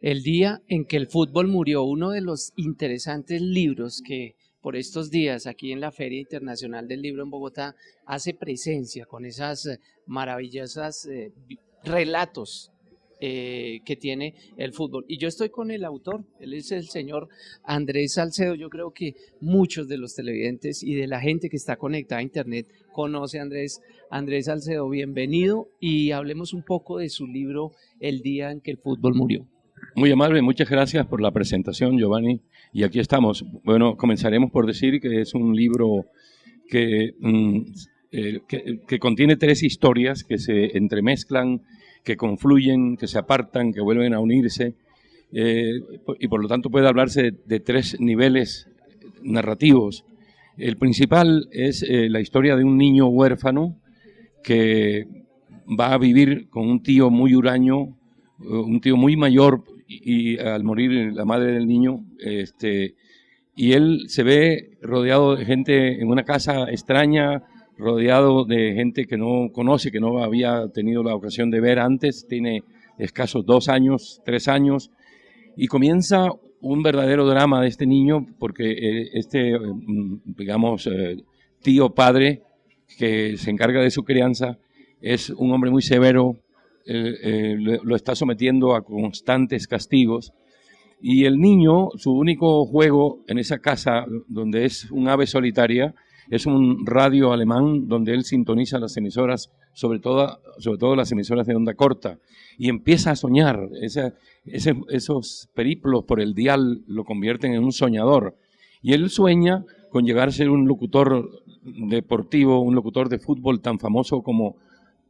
El día en que el fútbol murió, uno de los interesantes libros que por estos días aquí en la Feria Internacional del Libro en Bogotá hace presencia con esas maravillosas relatos que tiene el fútbol. Y yo estoy con el autor, él es el señor Andrés Salcedo. Yo creo que muchos de los televidentes y de la gente que está conectada a internet conoce a Andrés Salcedo. Bienvenido y hablemos un poco de su libro El día en que el fútbol murió. Muy amable, muchas gracias por la presentación, Giovanni. Y aquí estamos. Bueno, comenzaremos por decir que es un libro que contiene 3 historias que se entremezclan, que confluyen, que se apartan, que vuelven a unirse. Y por lo tanto puede hablarse de 3 niveles narrativos. El principal es la historia de un niño huérfano que va a vivir con un tío muy huraño, un tío muy mayor, y al morir la madre del niño, y él se ve rodeado de gente en una casa extraña, rodeado de gente que no conoce, que no había tenido la ocasión de ver antes. Tiene escasos 2 años, 3 años, y comienza un verdadero drama de este niño, porque tío padre que se encarga de su crianza es un hombre muy severo. Lo está sometiendo a constantes castigos, y el niño, su único juego en esa casa, donde es un ave solitaria, es un radio alemán donde él sintoniza las emisoras, sobre todo las emisoras de onda corta, y empieza a soñar. Esos periplos por el dial lo convierten en un soñador, y él sueña con llegar a ser un locutor deportivo, un locutor de fútbol tan famoso como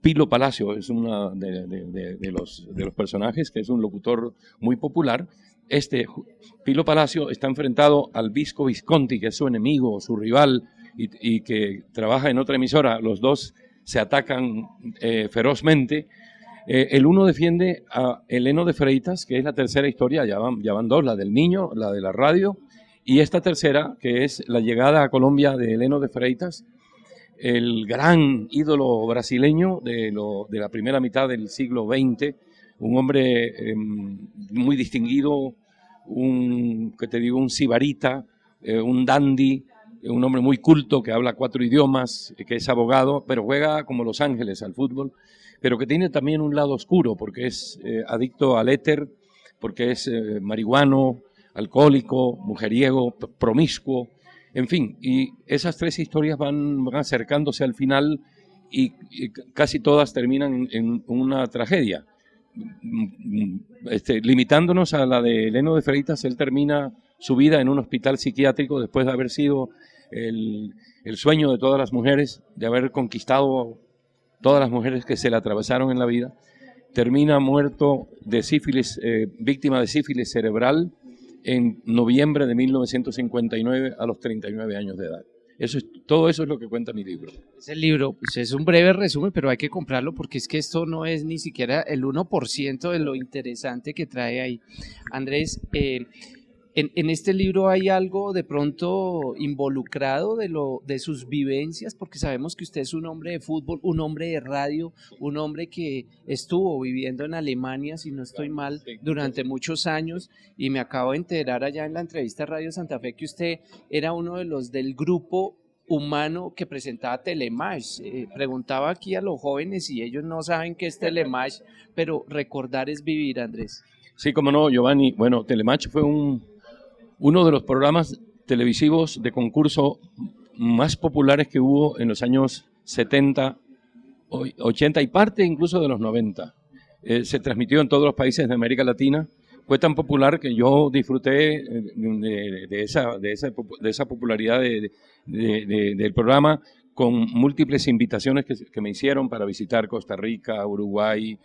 Pilo Palacio. Es uno de los personajes, que es un locutor muy popular. Pilo Palacio está enfrentado al Visco Visconti, que es su enemigo, su rival, y que trabaja en otra emisora. Los dos se atacan ferozmente. El uno defiende a Heleno de Freitas, que es la tercera historia. Ya van 2, la del niño, la de la radio, y esta tercera, que es la llegada a Colombia de Heleno de Freitas, el gran ídolo brasileño de la primera mitad del siglo XX, un hombre muy distinguido, un sibarita, un dandy, un hombre muy culto que habla 4 idiomas, que es abogado, pero juega como Los Ángeles al fútbol, pero que tiene también un lado oscuro, porque es adicto al éter, porque es marihuano, alcohólico, mujeriego, promiscuo. En fin, y esas 3 historias van acercándose al final, y casi todas terminan en una tragedia. Limitándonos a la de Heleno de Freitas, él termina su vida en un hospital psiquiátrico después de haber sido el sueño de todas las mujeres, de haber conquistado todas las mujeres que se le atravesaron en la vida. Termina muerto de sífilis, víctima de sífilis cerebral, en noviembre de 1959 a los 39 años de edad. Todo eso es lo que cuenta mi libro. Ese libro pues, es un breve resumen, pero hay que comprarlo porque es que esto no es ni siquiera el 1% de lo interesante que trae ahí. Andrés, en este libro hay algo de pronto involucrado de sus vivencias, porque sabemos que usted es un hombre de fútbol, un hombre de radio, un hombre que estuvo viviendo en Alemania, si no estoy mal, durante muchos años, y me acabo de enterar allá en la entrevista a Radio Santa Fe que usted era uno de los del grupo humano que presentaba Telemash. Preguntaba aquí a los jóvenes si ellos no saben qué es Telemash, pero recordar es vivir, Andrés. Sí, cómo no, Giovanni. Bueno, Telemash fue uno de los programas televisivos de concurso más populares que hubo en los años 70, 80 y parte incluso de los 90. Se transmitió en todos los países de América Latina. Fue tan popular que yo disfruté de esa popularidad del programa, con múltiples invitaciones que me hicieron para visitar Costa Rica, Uruguay,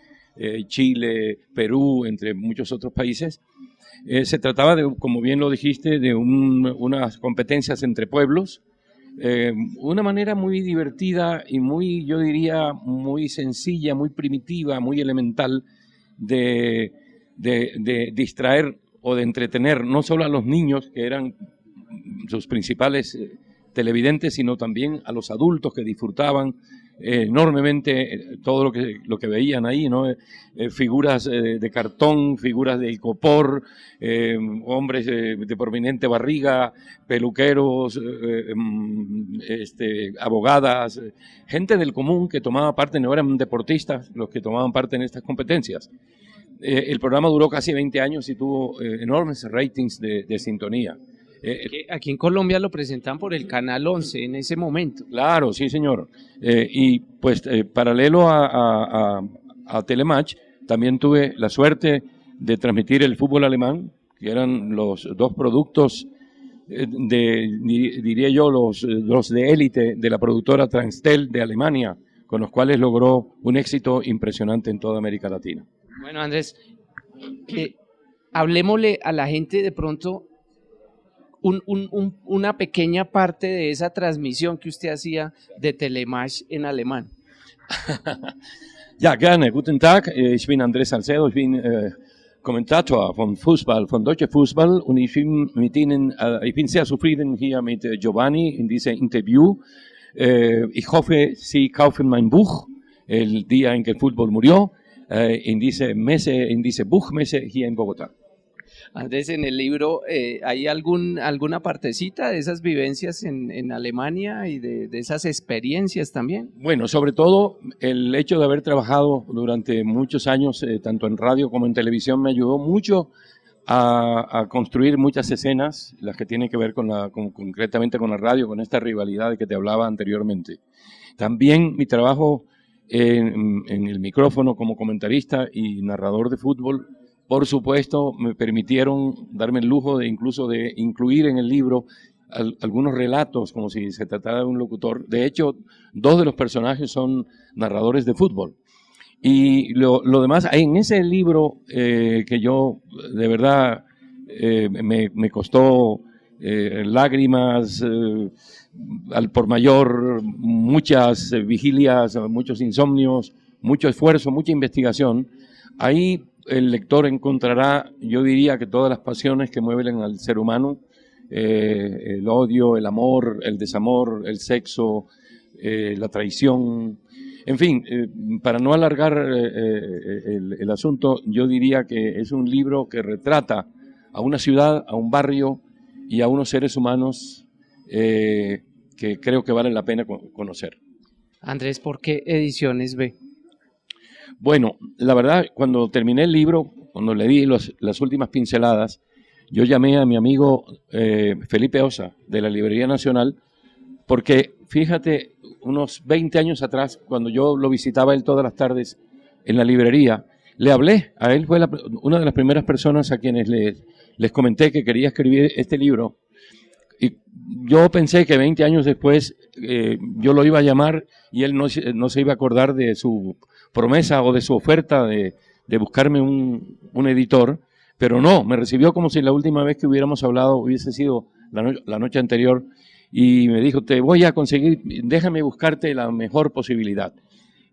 Chile, Perú, entre muchos otros países. Se trataba de, como bien lo dijiste, de unas competencias entre pueblos, una manera muy divertida y muy, yo diría, muy sencilla, muy primitiva, muy elemental de distraer o de entretener no solo a los niños, que eran sus principales televidentes, sino también a los adultos que disfrutaban enormemente todo lo que veían ahí, ¿no? Figuras de cartón, figuras de icopor, hombres de prominente barriga, peluqueros, abogadas, gente del común que tomaba parte, no eran deportistas los que tomaban parte en estas competencias. El programa duró casi 20 años y tuvo enormes ratings de sintonía. Aquí en Colombia lo presentan por el Canal 11 en ese momento. Claro, sí, señor. Y pues paralelo a Telematch, también tuve la suerte de transmitir el fútbol alemán, que eran los dos productos, diría yo, los de élite de la productora Transtel de Alemania, con los cuales logró un éxito impresionante en toda América Latina. Bueno, Andrés, hablemosle a la gente de pronto una pequeña parte de esa transmisión que usted hacía de Telematch en alemán. Ja, gerne. Guten Tag. Ich bin Andrés Salcedo. Ich bin Kommentator von Fußball, von Deutsche Fußball, und ich bin mit Ihnen, ich bin sehr zufrieden hier mit Giovanni in diesem Interview. Ich hoffe, Sie kaufen mein Buch, El día en que el fútbol murió, en diese Buchmesse hier in Bogotá. Andrés, en el libro ¿hay alguna partecita de esas vivencias en Alemania y de esas experiencias también? Bueno, sobre todo el hecho de haber trabajado durante muchos años, tanto en radio como en televisión, me ayudó mucho a construir muchas escenas, las que tienen que ver concretamente con la radio, con esta rivalidad de que te hablaba anteriormente. También mi trabajo en el micrófono como comentarista y narrador de fútbol, por supuesto, me permitieron darme el lujo de incluso de incluir en el libro algunos relatos, como si se tratara de un locutor. De hecho, dos de los personajes son narradores de fútbol. Y lo demás, en ese libro que yo, de verdad, me costó lágrimas, al por mayor, muchas vigilias, muchos insomnios, mucho esfuerzo, mucha investigación, ahí el lector encontrará, yo diría que todas las pasiones que mueven al ser humano, el odio, el amor, el desamor, el sexo, la traición, en fin, para no alargar el asunto, yo diría que es un libro que retrata a una ciudad, a un barrio y a unos seres humanos que creo que vale la pena conocer. Andrés, ¿por qué Ediciones B? Bueno, la verdad, cuando terminé el libro, cuando le di las últimas pinceladas, yo llamé a mi amigo Felipe Osa, de la Librería Nacional, porque fíjate, unos 20 años atrás, cuando yo lo visitaba él todas las tardes en la librería, le hablé, a él fue una de las primeras personas a quienes les comenté que quería escribir este libro, y yo pensé que 20 años después yo lo iba a llamar y él no se iba a acordar de su promesa o de su oferta de buscarme un editor, pero no, me recibió como si la última vez que hubiéramos hablado hubiese sido la noche anterior, y me dijo, te voy a conseguir, déjame buscarte la mejor posibilidad.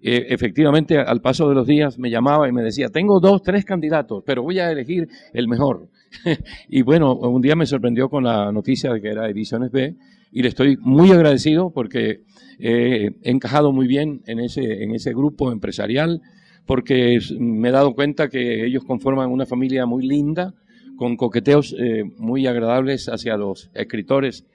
Efectivamente, al paso de los días me llamaba y me decía, tengo 2, 3 candidatos, pero voy a elegir el mejor. Y bueno, un día me sorprendió con la noticia de que era Ediciones B, y le estoy muy agradecido porque he encajado muy bien en ese grupo empresarial, porque me he dado cuenta que ellos conforman una familia muy linda, con coqueteos muy agradables hacia los escritores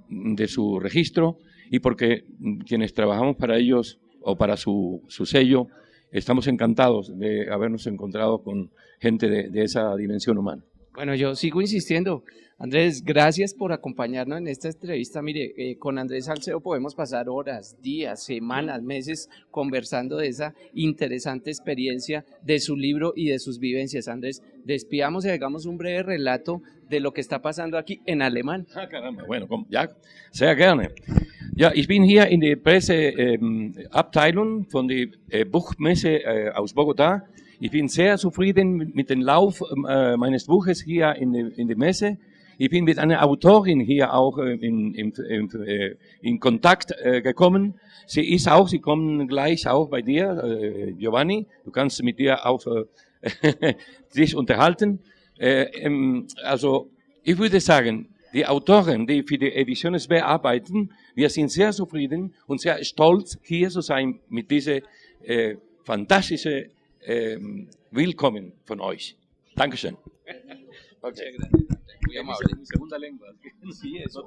de su registro, y porque quienes trabajamos para ellos o para su sello, estamos encantados de habernos encontrado con gente de esa dimensión humana. Bueno, yo sigo insistiendo. Andrés, gracias por acompañarnos en esta entrevista. Mire, con Andrés Salcedo podemos pasar horas, días, semanas, meses conversando de esa interesante experiencia de su libro y de sus vivencias. Andrés, despidamos y hagamos un breve relato de lo que está pasando aquí en alemán. Ah, caramba, bueno, ja, sehr gerne. Ja, ich bin hier in der Presseabteilung von der Buchmesse aus Bogotá. Ich bin sehr zufrieden mit dem Lauf meines Buches hier in der Messe. Ich bin mit einer Autorin hier auch in Kontakt gekommen. Sie kommen gleich auch bei dir, Giovanni. Du kannst mit ihr auch dich unterhalten. Also ich würde sagen, Die Autoren, die für die Editions B arbeiten, wir sind sehr zufrieden und sehr stolz, hier zu sein mit dieser fantastischen Willkommen von euch. Dankeschön. Okay. Muy amable. Segunda lengua. Sí, eso.